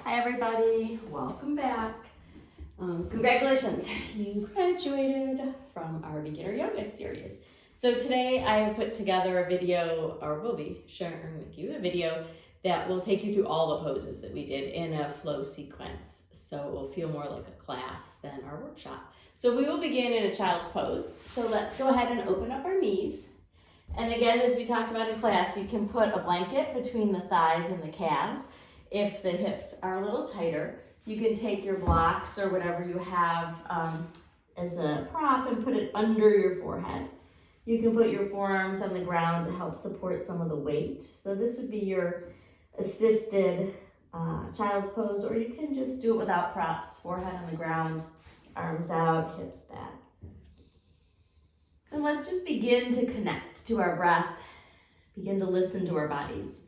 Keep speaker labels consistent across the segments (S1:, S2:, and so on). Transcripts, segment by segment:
S1: Hi everybody, welcome back. Congratulations, you graduated from our beginner yoga series. So today I have put together a video, or will be sharing with you a video that will take you through all the poses that we did in a flow sequence. So it will feel more like a class than our workshop. So we will begin in a child's pose. So let's go ahead and open up our knees. And again, as we talked about in class, you can put a blanket between the thighs and the calves. If the hips are a little tighter, you can take your blocks or whatever you have as a prop and put it under your forehead. You can put your forearms on the ground to help support some of the weight. So this would be your assisted child's pose, or you can just do it without props, forehead on the ground, arms out, hips back. And let's just begin to connect to our breath, begin to listen to our bodies.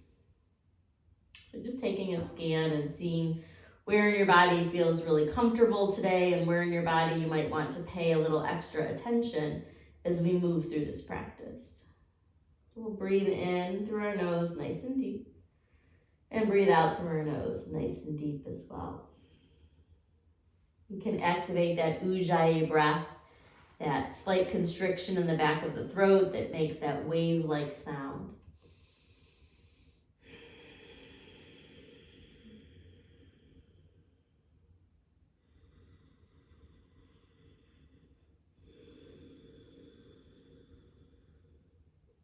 S1: So just taking a scan and seeing where in your body feels really comfortable today and where in your body you might want to pay a little extra attention as we move through this practice. So we'll breathe in through our nose nice and deep, and breathe out through our nose nice and deep as well. You can activate that ujjayi breath, that slight constriction in the back of the throat that makes that wave-like sound.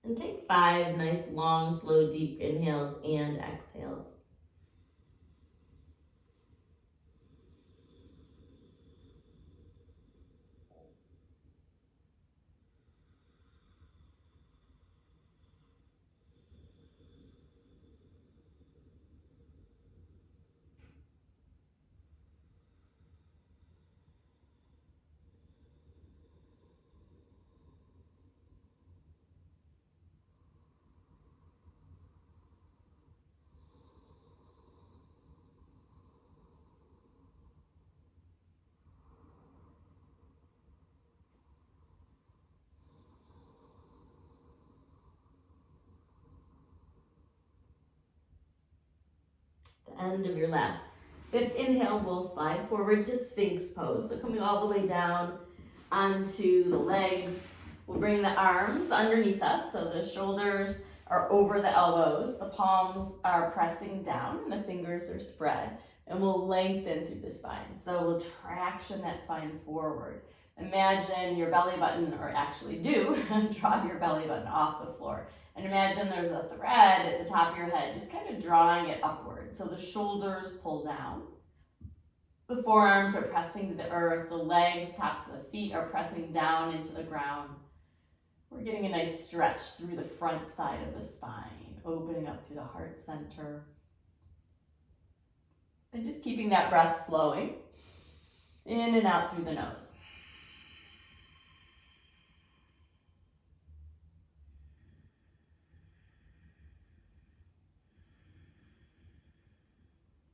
S1: And take 5 nice, long, slow, deep inhales and exhales. The end of your last 5th inhale, we'll slide forward to Sphinx pose. So coming all the way down onto the legs, we'll bring the arms underneath us. So the shoulders are over the elbows, the palms are pressing down, and the fingers are spread. And we'll lengthen through the spine. So we'll traction that spine forward. Imagine your belly button, or actually do, draw your belly button off the floor. And imagine there's a thread at the top of your head, just kind of drawing it upward. So the shoulders pull down. The forearms are pressing to the earth. The legs, tops of the feet are pressing down into the ground. We're getting a nice stretch through the front side of the spine, opening up through the heart center. And just keeping that breath flowing in and out through the nose.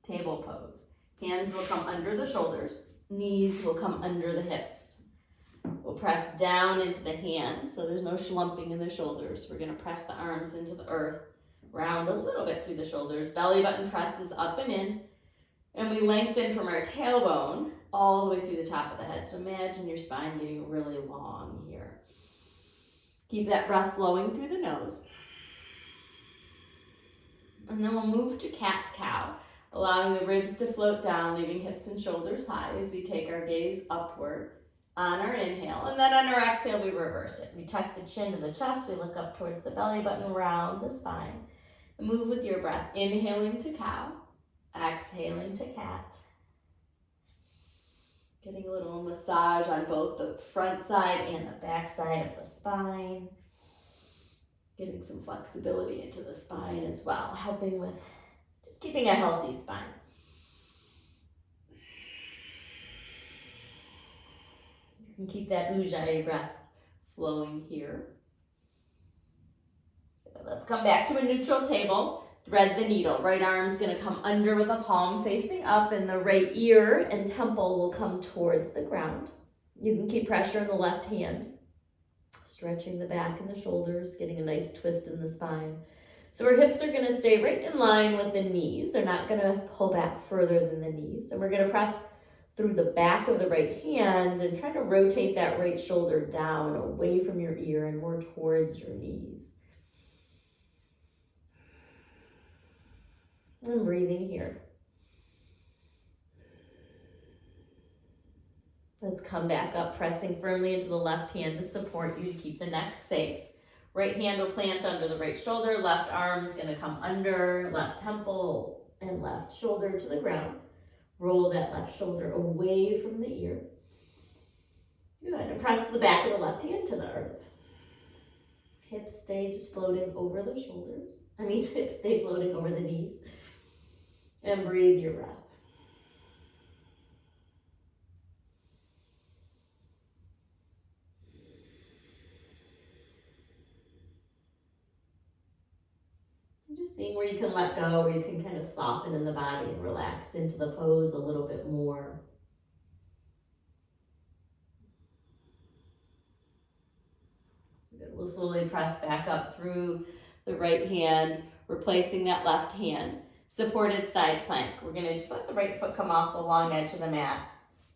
S1: Table pose. Hands will come under the shoulders. Knees will come under the hips. We'll press down into the hands, so there's no schlumping in the shoulders. We're going to press the arms into the earth, round a little bit through the shoulders. Belly button presses up and in. And we lengthen from our tailbone all the way through the top of the head. So imagine your spine getting really long here. Keep that breath flowing through the nose. And then we'll move to cat-cow, allowing the ribs to float down, leaving hips and shoulders high as we take our gaze upward on our inhale. And then on our exhale, we reverse it. We tuck the chin to the chest. We look up towards the belly button, round the spine. And move with your breath, inhaling to cow. Exhaling to cat. Getting a little massage on both the front side and the back side of the spine. Getting some flexibility into the spine as well, helping with just keeping a healthy spine. You can keep that ujjayi breath flowing here. Let's come back to a neutral table. Thread the needle. Right arm's going to come under with the palm facing up, and the right ear and temple will come towards the ground. You can keep pressure in the left hand, stretching the back and the shoulders, getting a nice twist in the spine. So our hips are gonna stay right in line with the knees. They're not gonna pull back further than the knees. And we're gonna press through the back of the right hand and try to rotate that right shoulder down away from your ear and more towards your knees. And breathing here. Let's come back up, pressing firmly into the left hand to support you to keep the neck safe. Right hand will plant under the right shoulder, left arm is gonna come under, left temple and left shoulder to the ground. Roll that left shoulder away from the ear. Good, and press the back of the left hand to the earth. Hips stay just floating over the shoulders. Hips stay floating over the knees. And breathe your breath. Just seeing where you can let go, where you can kind of soften in the body and relax into the pose a little bit more. Good. We'll slowly press back up through the right hand, replacing that left hand. Supported side plank. We're gonna just let the right foot come off the long edge of the mat.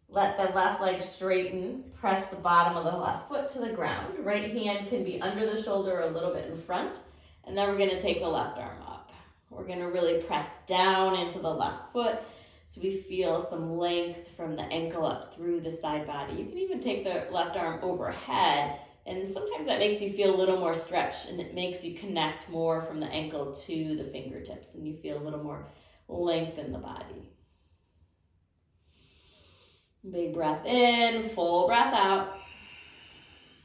S1: Let the left leg straighten. Press the bottom of the left foot to the ground. Right hand can be under the shoulder a little bit in front. And then we're gonna take the left arm up. We're gonna really press down into the left foot so we feel some length from the ankle up through the side body. You can even take the left arm overhead, and sometimes that makes you feel a little more stretch, and it makes you connect more from the ankle to the fingertips, and you feel a little more length in the body. Big breath in, full breath out.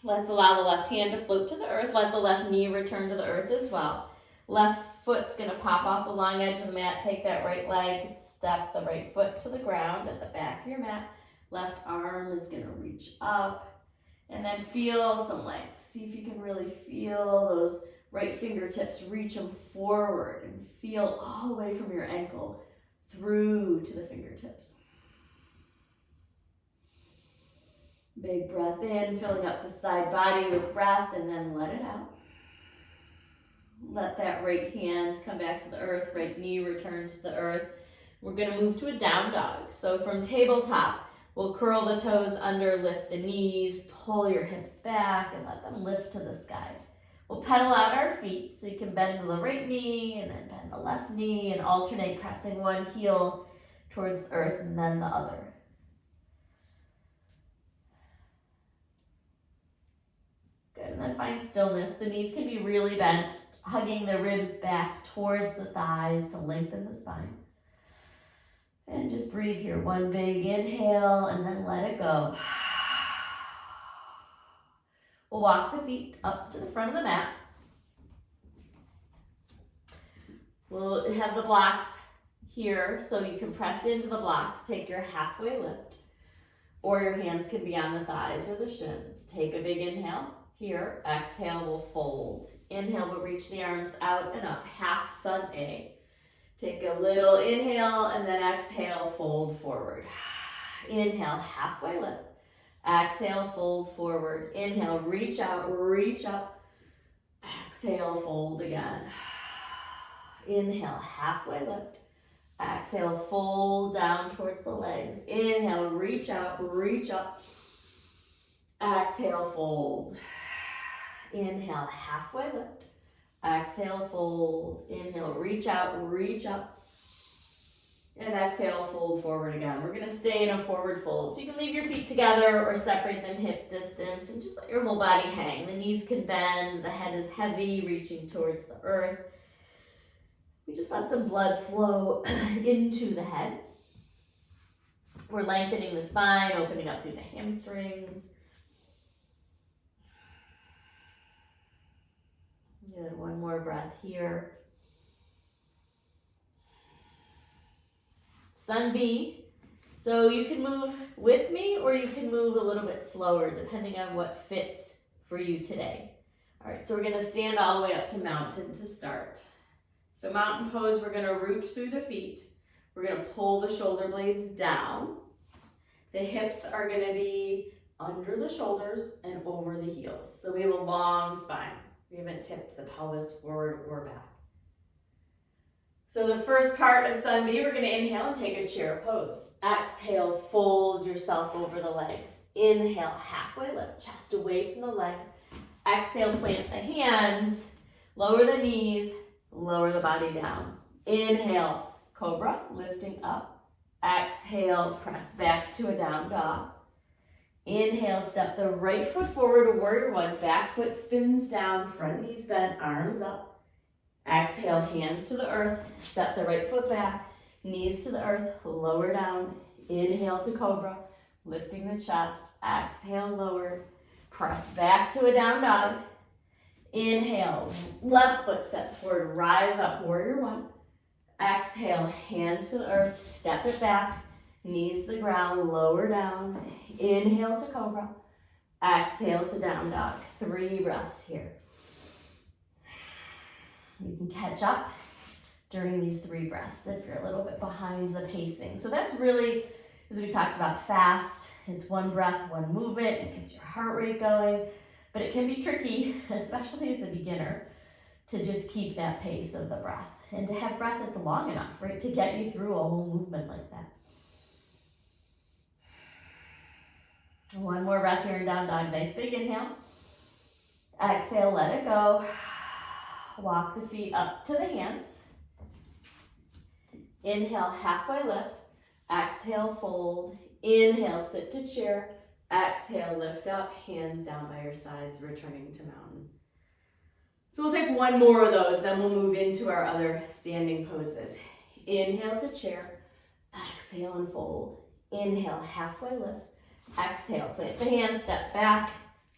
S1: Let's allow the left hand to float to the earth. Let the left knee return to the earth as well. Left foot's gonna pop off the long edge of the mat. Take that right leg, step the right foot to the ground at the back of your mat. Left arm is gonna reach up, and then feel some length. See if you can really feel those right fingertips, reach them forward and feel all the way from your ankle through to the fingertips. Big breath in, filling up the side body with breath, and then let it out. Let that right hand come back to the earth, right knee returns to the earth. We're gonna move to a down dog. So from tabletop, we'll curl the toes under, lift the knees, pull your hips back, and let them lift to the sky. We'll pedal out our feet, so you can bend the right knee, and then bend the left knee, and alternate pressing one heel towards the earth, and then the other. Good, and then find stillness. The knees can be really bent, hugging the ribs back towards the thighs to lengthen the spine. And just breathe here. One big inhale, and then let it go. We'll walk the feet up to the front of the mat. We'll have the blocks here, so you can press into the blocks. Take your halfway lift, or your hands can be on the thighs or the shins. Take a big inhale. Here, exhale, we'll fold. Inhale, we'll reach the arms out and up, half sun A. Take a little inhale, and then exhale, fold forward. Inhale, halfway lift. Exhale, fold forward. Inhale, reach out, reach up. Exhale, fold again. Inhale, halfway lift. Exhale, fold down towards the legs. Inhale, reach out, reach up. Exhale, fold. Inhale, halfway lift. Exhale, fold. Inhale, reach out, reach up. And exhale, fold forward again. We're gonna stay in a forward fold. So you can leave your feet together or separate them hip distance and just let your whole body hang. The knees can bend, the head is heavy, reaching towards the earth. We just let some blood flow into the head. We're lengthening the spine, opening up through the hamstrings. Good, one more breath here. Sun B. So you can move with me or you can move a little bit slower depending on what fits for you today. All right, so we're gonna stand all the way up to mountain to start. So mountain pose, we're gonna root through the feet. We're gonna pull the shoulder blades down. The hips are gonna be under the shoulders and over the heels. So we have a long spine. We haven't tipped the pelvis forward or back. So the first part of Sun B, we're gonna inhale and take a chair pose. Exhale, fold yourself over the legs. Inhale, halfway lift, chest away from the legs. Exhale, plant the hands, lower the knees, lower the body down. Inhale, cobra, lifting up. Exhale, press back to a down dog. Inhale, step the right foot forward to warrior one. Back foot spins down, front knees bent, arms up. Exhale, hands to the earth. Step the right foot back, knees to the earth, lower down. Inhale to cobra, lifting the chest. Exhale, lower. Press back to a down dog. Inhale, left foot steps forward, rise up, warrior one. Exhale, hands to the earth, step it back, knees to the ground, lower down. Inhale to cobra. Exhale to down dog. 3 breaths here. You can catch up during these 3 breaths if you're a little bit behind the pacing. So that's really, as we talked about, fast. It's 1 breath, 1 movement. It gets your heart rate going, but it can be tricky, especially as a beginner, to just keep that pace of the breath and to have breath that's long enough, right, to get you through a whole movement like that. 1 more breath here in down dog. Nice big inhale. Exhale, let it go. Walk the feet up to the hands. Inhale, halfway lift. Exhale, fold. Inhale, sit to chair. Exhale, lift up, hands down by your sides, returning to mountain. So we'll take 1 more of those, then we'll move into our other standing poses. Inhale to chair. Exhale and fold. Inhale, halfway lift. Exhale, plant the hands, step back,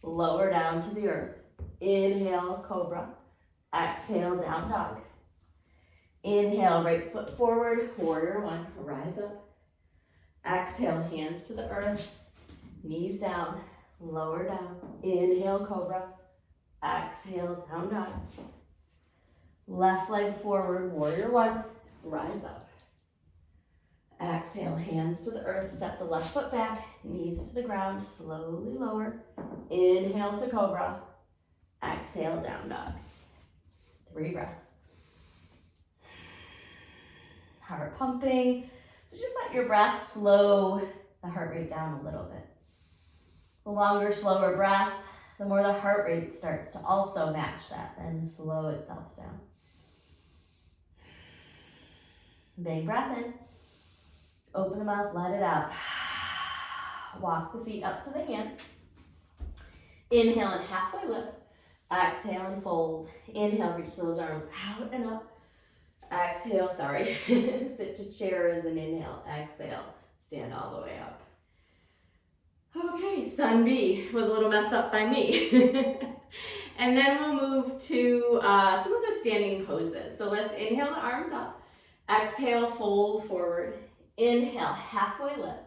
S1: lower down to the earth. Inhale, cobra. Exhale, down dog. Inhale, right foot forward, warrior one, rise up. Exhale, hands to the earth, knees down, lower down. Inhale, cobra. Exhale, down dog. Left leg forward, warrior one, rise up. Exhale, hands to the earth, step the left foot back, knees to the ground, slowly lower. Inhale to cobra. Exhale, down dog. 3 breaths. Heart pumping. So just let your breath slow the heart rate down a little bit. The longer, slower breath, the more the heart rate starts to also match that and slow itself down. Big breath in. Open the mouth, let it out. Walk the feet up to the hands. Inhale and halfway lift. Exhale and fold. Inhale, reach those arms out and up. Exhale, sit to chair as an inhale. Exhale, stand all the way up. Okay, Sun B with a little mess up by me. And then we'll move to some of the standing poses. So let's inhale the arms up. Exhale, fold forward. Inhale, halfway lift.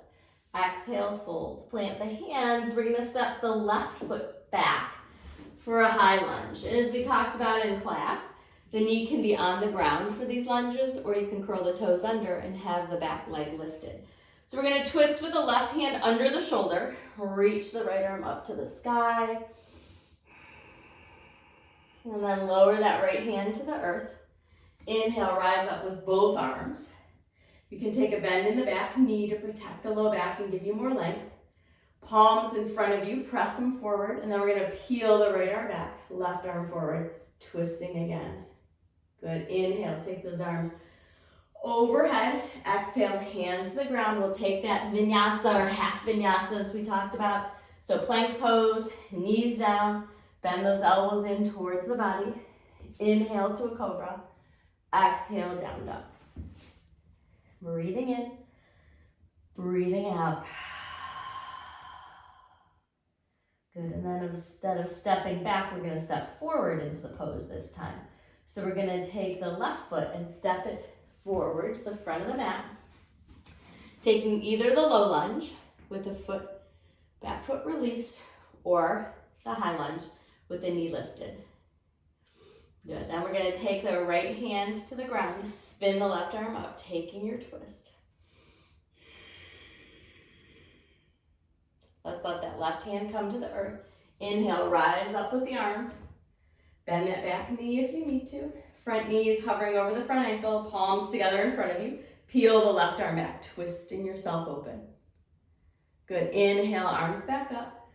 S1: Exhale, fold. Plant the hands. We're gonna step the left foot back for a high lunge. And as we talked about in class, the knee can be on the ground for these lunges, or you can curl the toes under and have the back leg lifted. So we're gonna twist with the left hand under the shoulder, reach the right arm up to the sky, and then lower that right hand to the earth. Inhale, rise up with both arms. You can take a bend in the back knee to protect the low back and give you more length. Palms in front of you, press them forward, and then we're gonna peel the right arm back, left arm forward, twisting again. Good, inhale, take those arms overhead. Exhale, hands to the ground. We'll take that vinyasa or half vinyasa as we talked about. So plank pose, knees down, bend those elbows in towards the body. Inhale to a cobra. Exhale, down dog. Breathing in, breathing out. Good, and then instead of stepping back, we're gonna step forward into the pose this time. So we're gonna take the left foot and step it forward to the front of the mat. Taking either the low lunge with the back foot released, or the high lunge with the knee lifted. Good, then we're gonna take the right hand to the ground, spin the left arm up, taking your twist. Let's let that left hand come to the earth. Inhale, rise up with the arms. Bend that back knee if you need to. Front knees hovering over the front ankle, palms together in front of you. Peel the left arm back, twisting yourself open. Good, inhale, arms back up.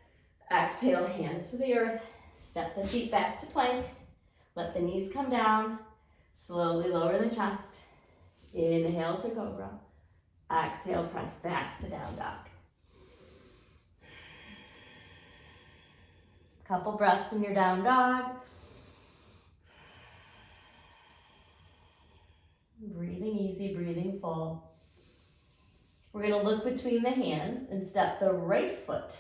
S1: Exhale, hands to the earth. Step the feet back to plank. Let the knees come down. Slowly lower the chest. Inhale to cobra. Exhale, press back to down dog. Couple breaths in your down dog. Breathing easy, breathing full. We're going to look between the hands and step the right foot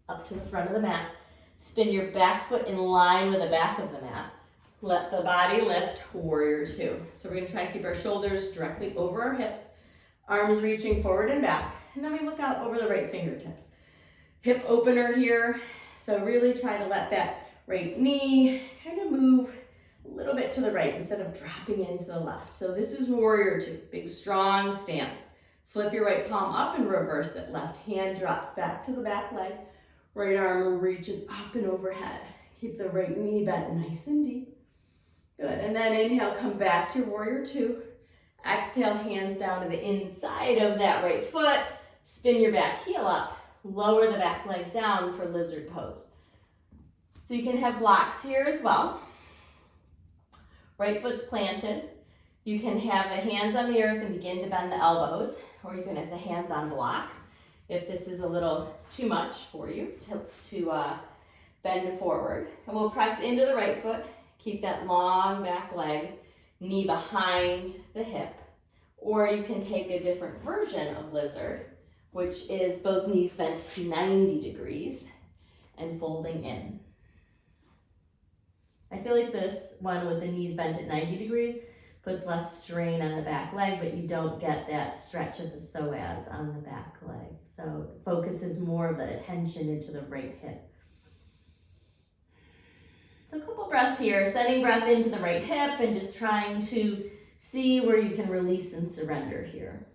S1: up to the front of the mat. Spin your back foot in line with the back of the mat. Let the body lift, warrior two. So we're going to try to keep our shoulders directly over our hips, arms reaching forward and back, and then we look out over the right fingertips. Hip opener here, so really try to let that right knee kind of move a little bit to the right instead of dropping into the left. So this is warrior two, big strong stance. Flip your right palm up and reverse it. Left hand drops back to the back leg. Right arm reaches up and overhead. Keep the right knee bent nice and deep. Good, and then inhale, come back to warrior two. Exhale, hands down to the inside of that right foot. Spin your back heel up. Lower the back leg down for lizard pose. So you can have blocks here as well. Right foot's planted. You can have the hands on the earth and begin to bend the elbows, or you can have the hands on blocks if this is a little too much for you to bend forward. And we'll press into the right foot. Keep that long back leg, knee behind the hip. Or you can take a different version of lizard, which is both knees bent 90 degrees and folding in. I feel like this one with the knees bent at 90 degrees puts less strain on the back leg, but you don't get that stretch of the psoas on the back leg. So it focuses more of the attention into the right hip. So a couple breaths here, sending breath into the right hip and just trying to see where you can release and surrender here,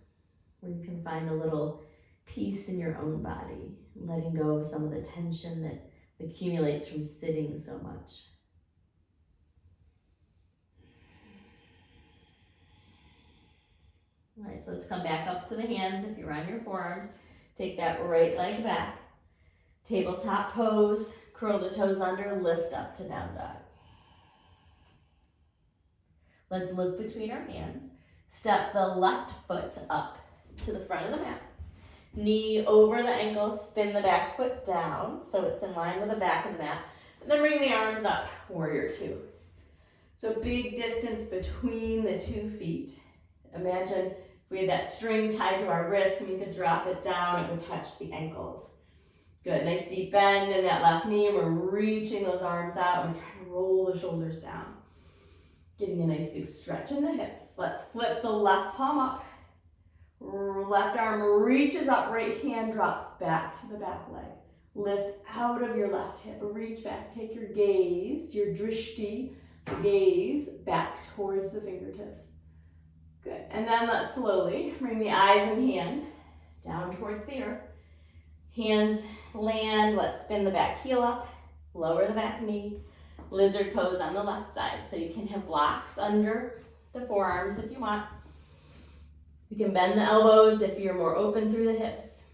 S1: where you can find a little peace in your own body, letting go of some of the tension that accumulates from sitting so much. All right, so let's come back up to the hands. If you're on your forearms, take that right leg back. Tabletop pose, curl the toes under, lift up to down dog. Let's look between our hands. Step the left foot up to the front of the mat. Knee over the ankle, spin the back foot down so it's in line with the back of the mat. And then bring the arms up, warrior two. So big distance between the 2 feet. Imagine if we had that string tied to our wrists and we could drop it down, it would touch the ankles. Good, nice deep bend in that left knee. We're reaching those arms out and we're trying to roll the shoulders down. Getting a nice big stretch in the hips. Let's flip the left palm up. Left arm reaches up, right hand drops back to the back leg. Lift out of your left hip, reach back. Take your gaze, your drishti, gaze back towards the fingertips. Good, and then let's slowly bring the eyes and hand down towards the earth. Hands land, let's spin the back heel up, lower the back knee. Lizard pose on the left side. So you can have blocks under the forearms if you want. You can bend the elbows if you're more open through the hips.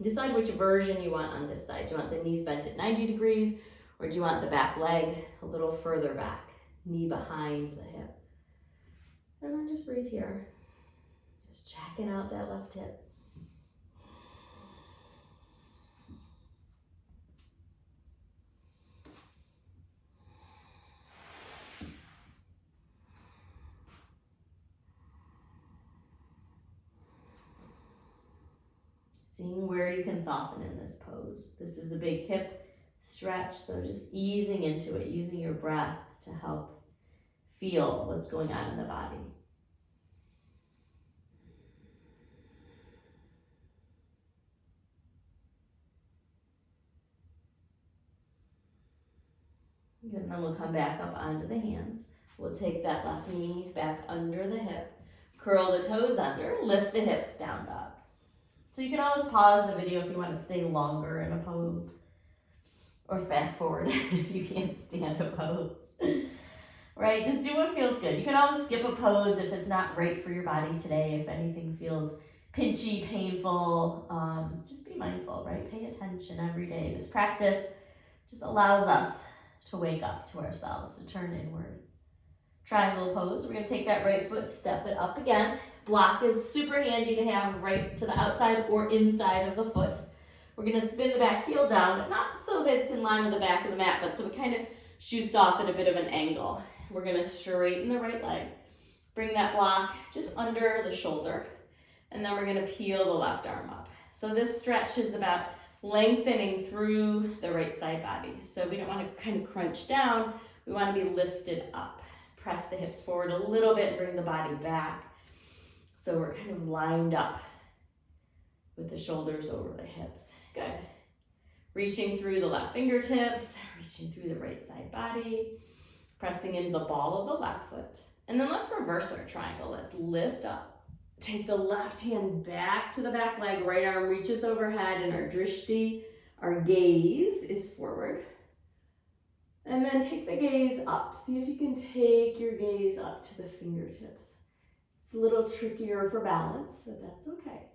S1: Decide which version you want on this side. Do you want the knees bent at 90 degrees or do you want the back leg a little further back, knee behind the hip? And then just breathe here. Just checking out that left hip. Seeing where you can soften in this pose. This is a big hip stretch, so just easing into it, using your breath to help feel what's going on in the body. Good, and then we'll come back up onto the hands. We'll take that left knee back under the hip, curl the toes under, lift the hips, down dog. So you can always pause the video if you want to stay longer in a pose, or fast forward if you can't stand a pose. right? Just do what feels good. You can always skip a pose if it's not great for your body today. If anything feels pinchy, painful, just be mindful, right? Pay attention every day. This practice just allows us to wake up to ourselves, to turn inward. Triangle pose. We're going to take that right foot, step it up again. Block is super handy to have right to the outside or inside of the foot. We're going to spin the back heel down, not so that it's in line with the back of the mat, but so it kind of shoots off at a bit of an angle. We're going to straighten the right leg. Bring that block just under the shoulder. And then we're going to peel the left arm up. So this stretch is about lengthening through the right side body. So we don't want to kind of crunch down. We want to be lifted up. Press the hips forward a little bit and bring the body back. So we're kind of lined up with the shoulders over the hips. Good. Reaching through the left fingertips, reaching through the right side body, pressing into the ball of the left foot. And then let's reverse our triangle. Let's lift up. Take the left hand back to the back leg, right arm reaches overhead, and our drishti, our gaze, is forward. And then take the gaze up. See if you can take your gaze up to the fingertips. It's a little trickier for balance, so that's okay.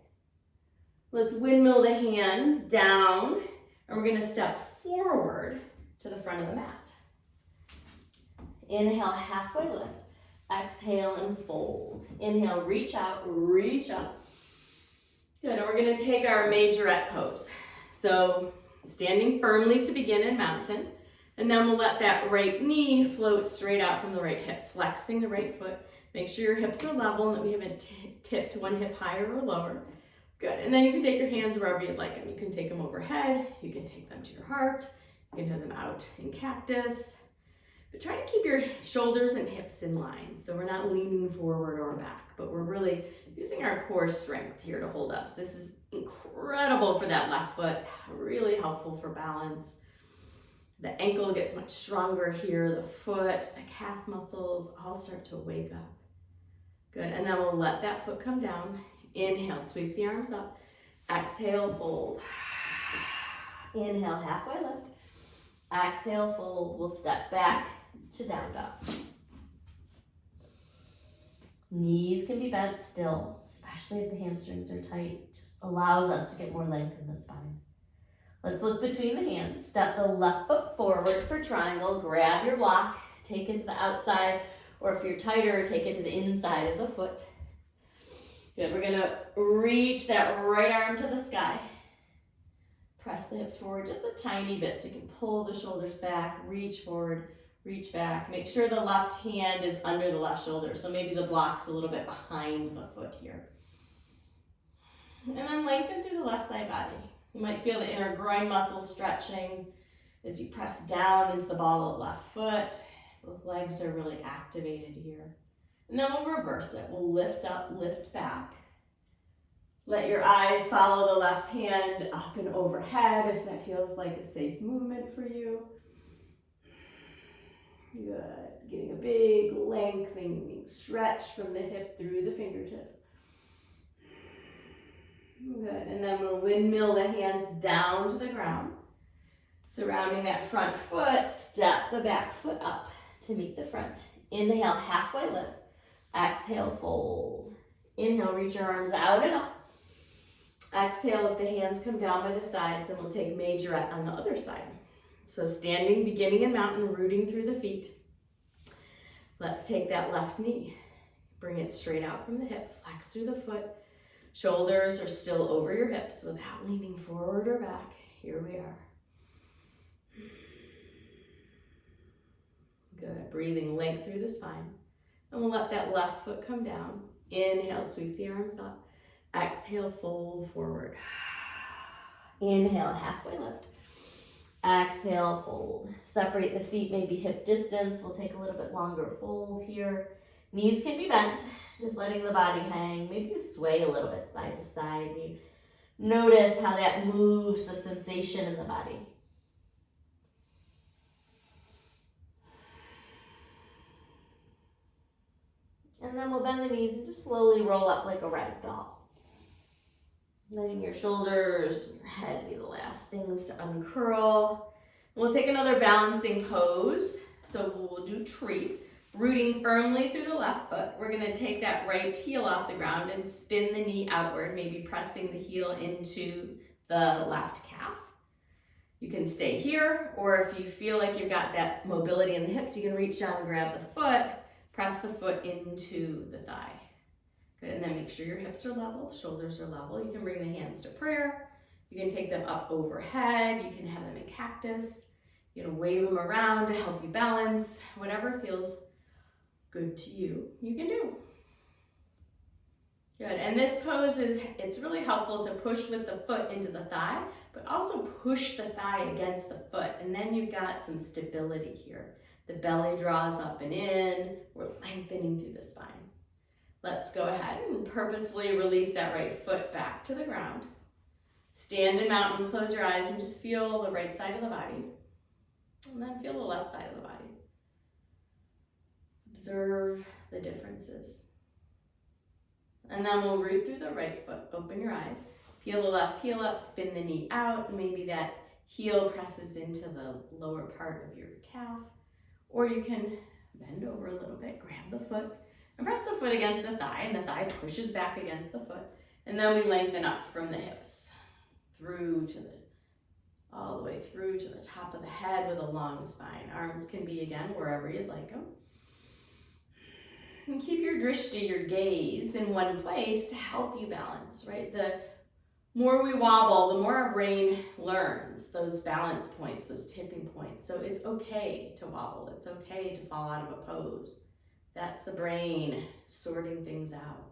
S1: Let's windmill the hands down, and we're going to step forward to the front of the mat. Inhale, halfway lift. Exhale and fold. Inhale, reach out, reach up. Good, and we're going to take our majorette pose. So standing firmly to begin in mountain. And then we'll let that right knee float straight out from the right hip, flexing the right foot. Make sure your hips are level and that we haven't tipped one hip higher or lower. Good, and then you can take your hands wherever you'd like them. You can take them overhead, you can take them to your heart, you can have them out in cactus. But try to keep your shoulders and hips in line so we're not leaning forward or back, but we're really using our core strength here to hold us. This is incredible for that left foot, really helpful for balance. The ankle gets much stronger here, the foot, the calf muscles all start to wake up. Good, and then we'll let that foot come down. Inhale, sweep the arms up. Exhale, fold. Inhale, halfway lift. Exhale, fold. We'll step back to down dog. Knees can be bent still, especially if the hamstrings are tight. Just allows us to get more length in the spine. Let's look between the hands. Step the left foot forward for triangle. Grab your block. Take it to the outside, or if you're tighter, take it to the inside of the foot. Good. We're going to reach that right arm to the sky. Press the hips forward just a tiny bit so you can pull the shoulders back, reach forward, reach back. Make sure the left hand is under the left shoulder. So maybe the block's a little bit behind the foot here. And then lengthen through the left side body. You might feel the inner groin muscle stretching as you press down into the ball of the left foot. Both legs are really activated here. And then we'll reverse it. We'll lift up, lift back. Let your eyes follow the left hand up and overhead if that feels like a safe movement for you. Good. Getting a big lengthening stretch from the hip through the fingertips. Good. And then we'll windmill the hands down to the ground. Surrounding that front foot, step the back foot up to meet the front. Inhale, halfway lift. Exhale, fold. Inhale, reach your arms out and up. Exhale, let the hands come down by the sides, and we'll take majorette on the other side. So standing, beginning in mountain, rooting through the feet. Let's take that left knee. Bring it straight out from the hip, flex through the foot. Shoulders are still over your hips without leaning forward or back. Here we are. Good, breathing length through the spine. And we'll let that left foot come down. Inhale, sweep the arms up. Exhale, fold forward. Inhale, halfway lift. Exhale, fold. Separate the feet, maybe hip distance. We'll take a little bit longer fold here. Knees can be bent, just letting the body hang. Maybe you sway a little bit side to side. You notice how that moves the sensation in the body. And then we'll bend the knees and just slowly roll up like a rag doll. Letting your shoulders and your head be the last things to uncurl. We'll take another balancing pose. So we'll do tree. Rooting firmly through the left foot, we're gonna take that right heel off the ground and spin the knee outward, maybe pressing the heel into the left calf. You can stay here, or if you feel like you've got that mobility in the hips, you can reach down and grab the foot, press the foot into the thigh. Good, and then make sure your hips are level, shoulders are level. You can bring the hands to prayer. You can take them up overhead. You can have them in cactus. You can wave them around to help you balance. Whatever feels good to you, you can do. Good, and this pose it's really helpful to push with the foot into the thigh, but also push the thigh against the foot, and then you've got some stability here. The belly draws up and in, we're lengthening through the spine. Let's go ahead and purposefully release that right foot back to the ground. Stand in mountain, close your eyes, and just feel the right side of the body, and then feel the left side of the body. Observe the differences. And then we'll root through the right foot. Open your eyes. Peel the left heel up, spin the knee out. Maybe that heel presses into the lower part of your calf. Or you can bend over a little bit, grab the foot, and press the foot against the thigh, and the thigh pushes back against the foot. And then we lengthen up from the hips, all the way through to the top of the head with a long spine. Arms can be, again, wherever you'd like them. And keep your drishti, your gaze, in one place to help you balance, right? The more we wobble, the more our brain learns those balance points, those tipping points. So it's okay to wobble. It's okay to fall out of a pose. That's the brain sorting things out.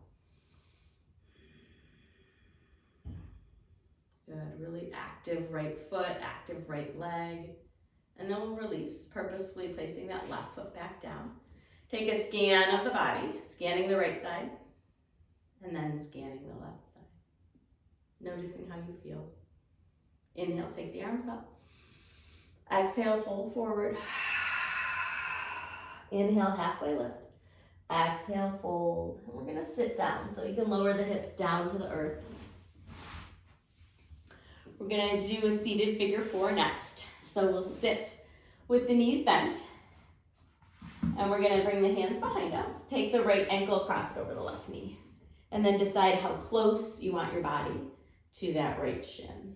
S1: Good, really active right foot, active right leg. And then we'll release, purposefully placing that left foot back down. Take a scan of the body, scanning the right side, and then scanning the left side. Noticing how you feel. Inhale, take the arms up. Exhale, fold forward. Inhale, halfway lift. Exhale, fold. And we're gonna sit down, so you can lower the hips down to the earth. We're gonna do a seated figure four next. So we'll sit with the knees bent. And we're gonna bring the hands behind us. Take the right ankle, cross it over the left knee. And then decide how close you want your body to that right shin.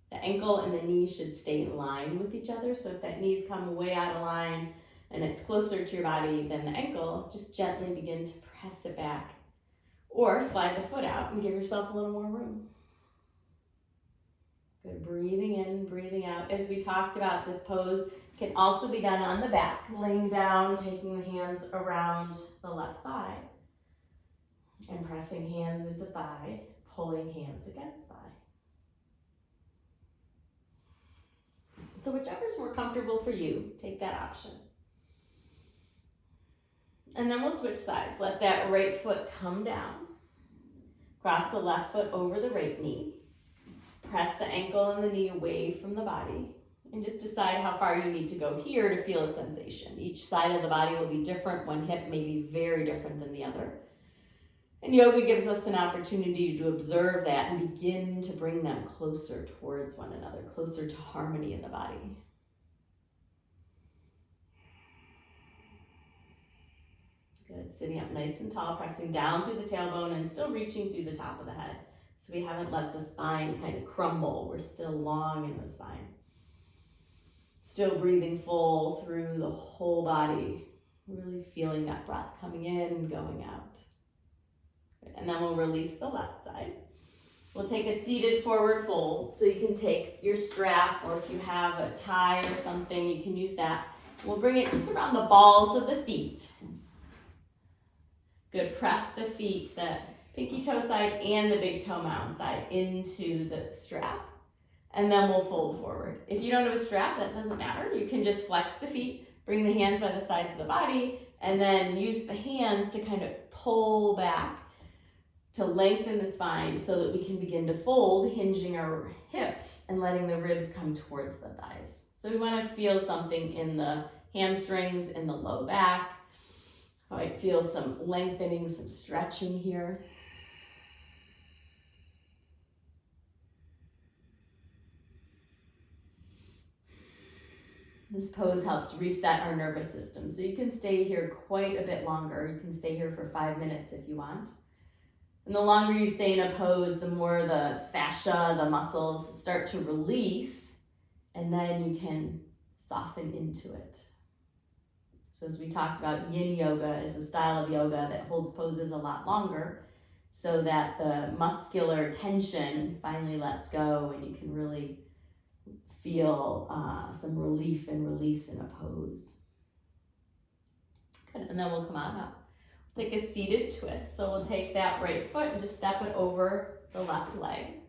S1: The ankle and the knee should stay in line with each other. So if that knee's come way out of line and it's closer to your body than the ankle, just gently begin to press it back. Or slide the foot out and give yourself a little more room. Good, breathing in, breathing out. As we talked about, this pose can also be done on the back, laying down, taking the hands around the left thigh, and pressing hands into thigh, pulling hands against thigh. So whichever's more comfortable for you, take that option. And then we'll switch sides. Let that right foot come down. Cross the left foot over the right knee. Press the ankle and the knee away from the body. And just decide how far you need to go here to feel a sensation. Each side of the body will be different. One hip may be very different than the other. And yoga gives us an opportunity to observe that and begin to bring them closer towards one another, closer to harmony in the body. Good, sitting up nice and tall, pressing down through the tailbone and still reaching through the top of the head. So we haven't let the spine kind of crumble. We're still long in the spine. Still breathing full through the whole body, really feeling that breath coming in and going out. Good. And then we'll release the left side. We'll take a seated forward fold. So you can take your strap, or if you have a tie or something, you can use that. We'll bring it just around the balls of the feet. Good, press the feet, that pinky toe side and the big toe mound side into the strap. And then we'll fold forward. If you don't have a strap, that doesn't matter. You can just flex the feet, bring the hands by the sides of the body, and then use the hands to kind of pull back to lengthen the spine so that we can begin to fold, hinging our hips and letting the ribs come towards the thighs. So we want to feel something in the hamstrings, in the low back. I might feel some lengthening, some stretching here. This pose helps reset our nervous system. So you can stay here quite a bit longer. You can stay here for 5 minutes if you want. And the longer you stay in a pose, the more the fascia, the muscles start to release, and then you can soften into it. So as we talked about, yin yoga is a style of yoga that holds poses a lot longer so that the muscular tension finally lets go and you can really feel some relief and release in a pose. Good, and then we'll come on up. Take a seated twist. So we'll take that right foot and just step it over the left leg.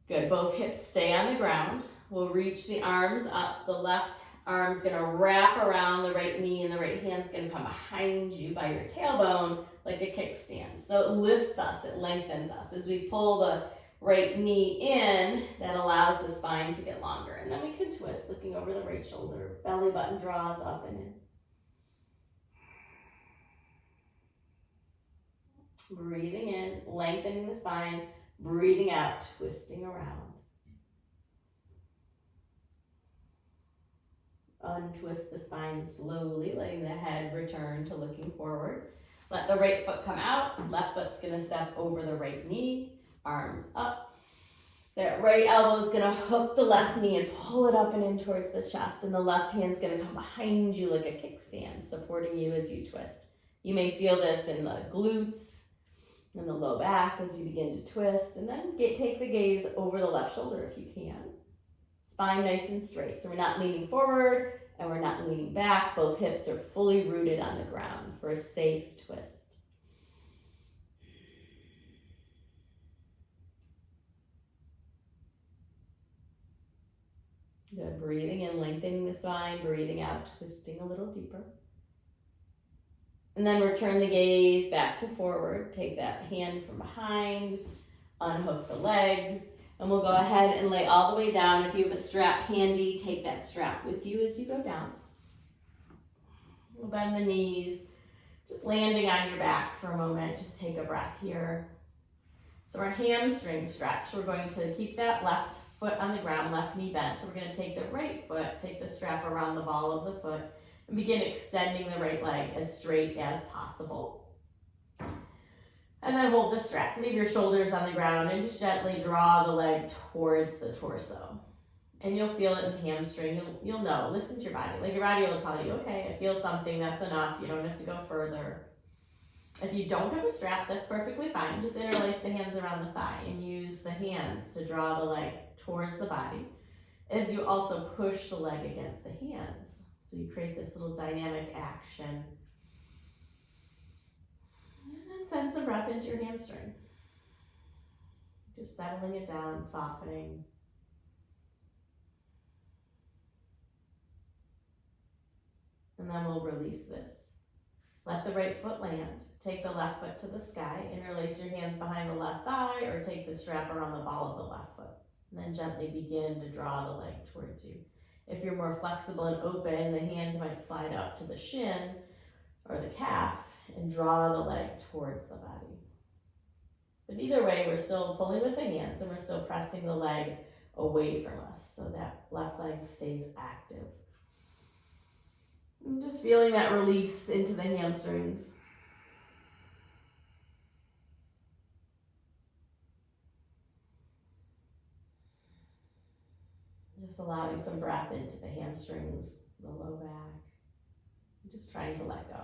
S1: Good, both hips stay on the ground. We'll reach the arms up. The left arm's gonna wrap around the right knee and the right hand's gonna come behind you by your tailbone like a kickstand. So it lifts us, it lengthens us. As we pull the right knee in, that allows the spine to get longer. And then we can twist, looking over the right shoulder. Belly button draws up and in. Breathing in, lengthening the spine, breathing out, twisting around. Untwist the spine slowly, letting the head return to looking forward. Let the right foot come out, left foot's gonna step over the right knee, arms up. That right elbow is gonna hook the left knee and pull it up and in towards the chest, and the left hand's gonna come behind you like a kickstand, supporting you as you twist. You may feel this in the glutes, and the low back as you begin to twist, and then take the gaze over the left shoulder if you can. Spine nice and straight, so we're not leaning forward and we're not leaning back. Both hips are fully rooted on the ground for a safe twist. Good, breathing in, lengthening the spine, breathing out, twisting a little deeper. And then return the gaze back to forward. Take that hand from behind, unhook the legs, and we'll go ahead and lay all the way down. If you have a strap handy, take that strap with you as you go down. We'll bend the knees, just landing on your back for a moment. Just take a breath here. So our hamstring stretch, we're going to keep that left foot on the ground, left knee bent. So we're going to take the right foot, take the strap around the ball of the foot, and begin extending the right leg as straight as possible. And then hold the strap. Leave your shoulders on the ground and just gently draw the leg towards the torso. And you'll feel it in the hamstring. You'll know. Listen to your body. Like your body will tell you, okay, I feel something, that's enough. You don't have to go further. If you don't have a strap, that's perfectly fine. Just interlace the hands around the thigh and use the hands to draw the leg towards the body as you also push the leg against the hands. So you create this little dynamic action. And then send some breath into your hamstring. Just settling it down, softening. And then we'll release this. Let the right foot land. Take the left foot to the sky. Interlace your hands behind the left thigh or take the strap around the ball of the left foot. And then gently begin to draw the leg towards you. If you're more flexible and open, the hand might slide up to the shin or the calf and draw the leg towards the body. But either way, we're still pulling with the hands and we're still pressing the leg away from us so that left leg stays active. And just feeling that release into the hamstrings. Just allowing some breath into the hamstrings, the low back. Just trying to let go.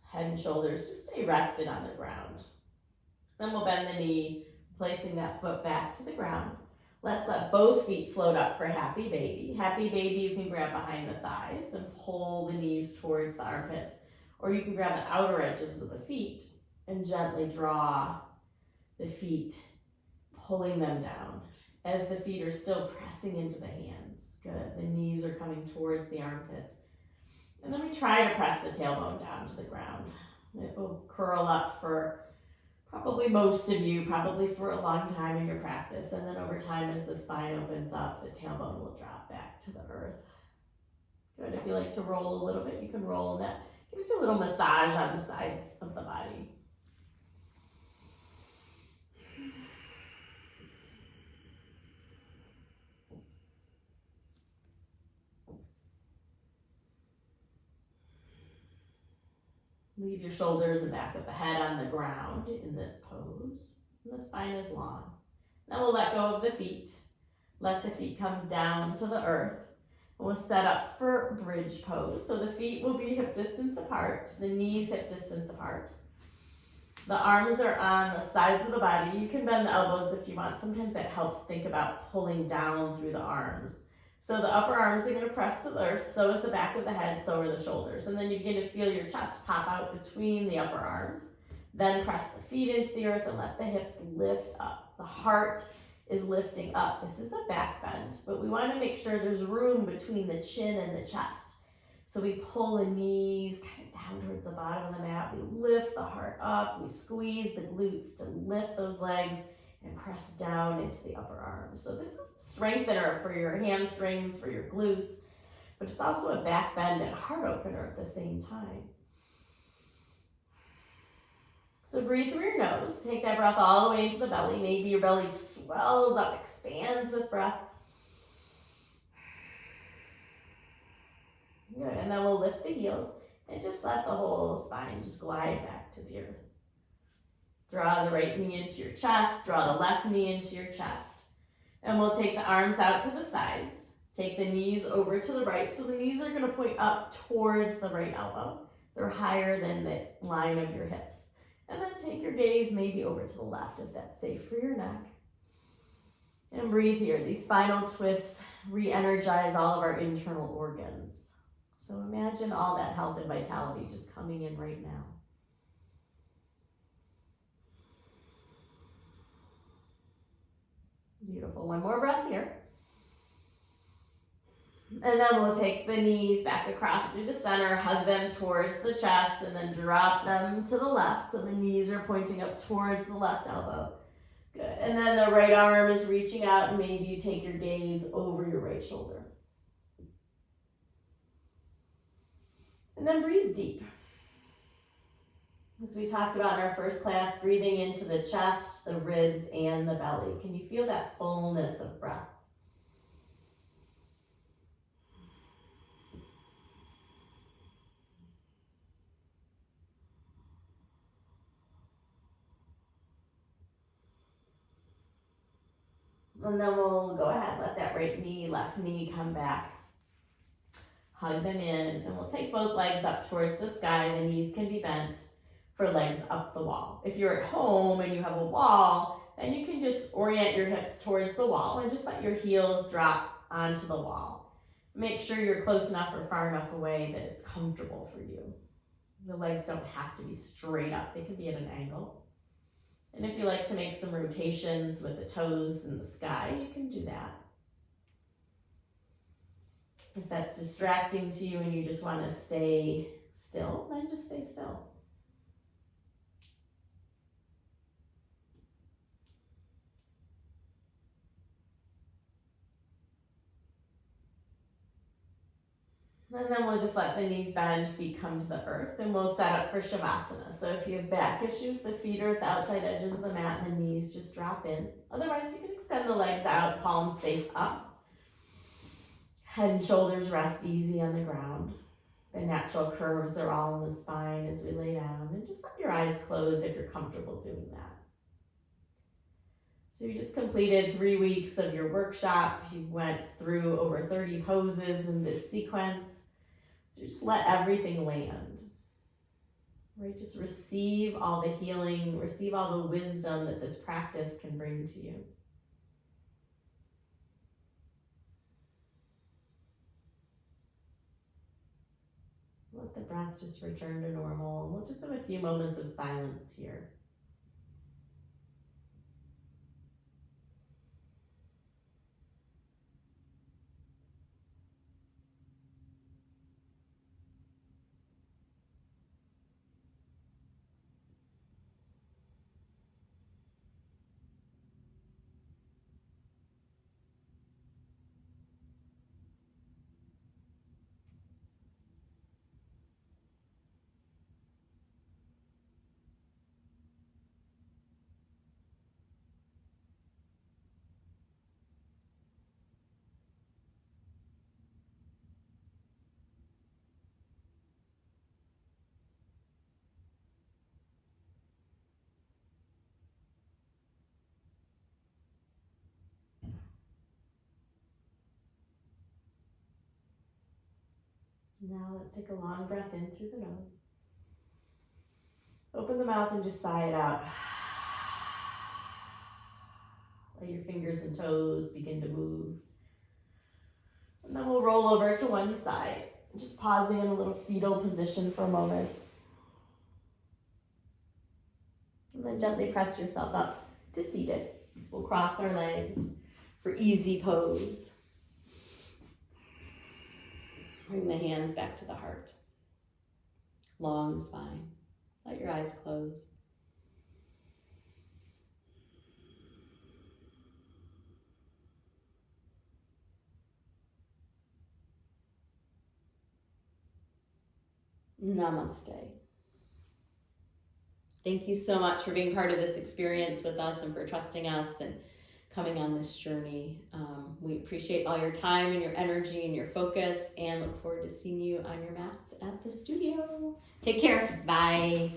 S1: Head and shoulders just stay rested on the ground. Then we'll bend the knee, placing that foot back to the ground. Let's let both feet float up for happy baby. Happy baby, you can grab behind the thighs and pull the knees towards the armpits. Or you can grab the outer edges of the feet and gently draw the feet, pulling them down as the feet are still pressing into the hands. Good. The knees are coming towards the armpits. And then we try to press the tailbone down to the ground. It will curl up for probably most of you, probably for a long time in your practice. And then over time, as the spine opens up, the tailbone will drop back to the earth. Good. If you like to roll a little bit, you can roll, and that gives you a little massage on the sides of the body. Leave your shoulders and back of the head on the ground in this pose. And the spine is long. Then we'll let go of the feet. Let the feet come down to the earth. And we'll set up for bridge pose. So the feet will be hip distance apart, the knees hip distance apart. The arms are on the sides of the body. You can bend the elbows if you want. Sometimes that helps think about pulling down through the arms. So the upper arms are going to press to the earth, so is the back of the head, so are the shoulders. And then you begin to feel your chest pop out between the upper arms. Then press the feet into the earth and let the hips lift up. The heart is lifting up. This is a back bend, but we want to make sure there's room between the chin and the chest. So we pull the knees kind of down towards the bottom of the mat. We lift the heart up. We squeeze the glutes to lift those legs and press down into the upper arms. So this is a strengthener for your hamstrings, for your glutes, but it's also a back bend and heart opener at the same time. So breathe through your nose. Take that breath all the way into the belly. Maybe your belly swells up, expands with breath. Good, and then we'll lift the heels and just let the whole spine just glide back to the earth. Draw the right knee into your chest, draw the left knee into your chest. And we'll take the arms out to the sides. Take the knees over to the right. So the knees are going to point up towards the right elbow. They're higher than the line of your hips. And then take your gaze maybe over to the left if that's safe for your neck. And breathe here. These spinal twists re-energize all of our internal organs. So imagine all that health and vitality just coming in right now. Beautiful. One more breath here. And then we'll take the knees back across through the center, hug them towards the chest, and then drop them to the left. So the knees are pointing up towards the left elbow. Good. And then the right arm is reaching out, and maybe you take your gaze over your right shoulder. And then breathe deep. As we talked about in our first class, breathing into the chest, the ribs, and the belly. Can you feel that fullness of breath? And then we'll go ahead, let that right knee, left knee come back. Hug them in, and we'll take both legs up towards the sky. The knees can be bent for legs up the wall. If you're at home and you have a wall, then you can just orient your hips towards the wall and just let your heels drop onto the wall. Make sure you're close enough or far enough away that it's comfortable for you. The legs don't have to be straight up. They can be at an angle. And if you like to make some rotations with the toes in the sky, you can do that. If that's distracting to you and you just want to stay still, then just stay still. And then we'll just let the knees bend, feet come to the earth, and we'll set up for Shavasana. So if you have back issues, the feet are at the outside edges of the mat and the knees just drop in. Otherwise, you can extend the legs out, palms face up. Head and shoulders rest easy on the ground. The natural curves are all in the spine as we lay down. And just let your eyes close if you're comfortable doing that. So you just completed 3 weeks of your workshop. You went through over 30 poses in this sequence. So just let everything land. Right? Just receive all the healing, receive all the wisdom that this practice can bring to you. Let the breath just return to normal. We'll just have a few moments of silence here. Now let's take a long breath in through the nose. Open the mouth and just sigh it out. Let your fingers and toes begin to move. And then we'll roll over to one side, just pausing in a little fetal position for a moment. And then gently press yourself up to seated. We'll cross our legs for easy pose. Bring the hands back to the heart. Long spine. Let your eyes close. Namaste. Thank you so much for being part of this experience with us and for trusting us and coming on this journey. We appreciate all your time and your energy and your focus, and look forward to seeing you on your mats at the studio. Take care. Bye.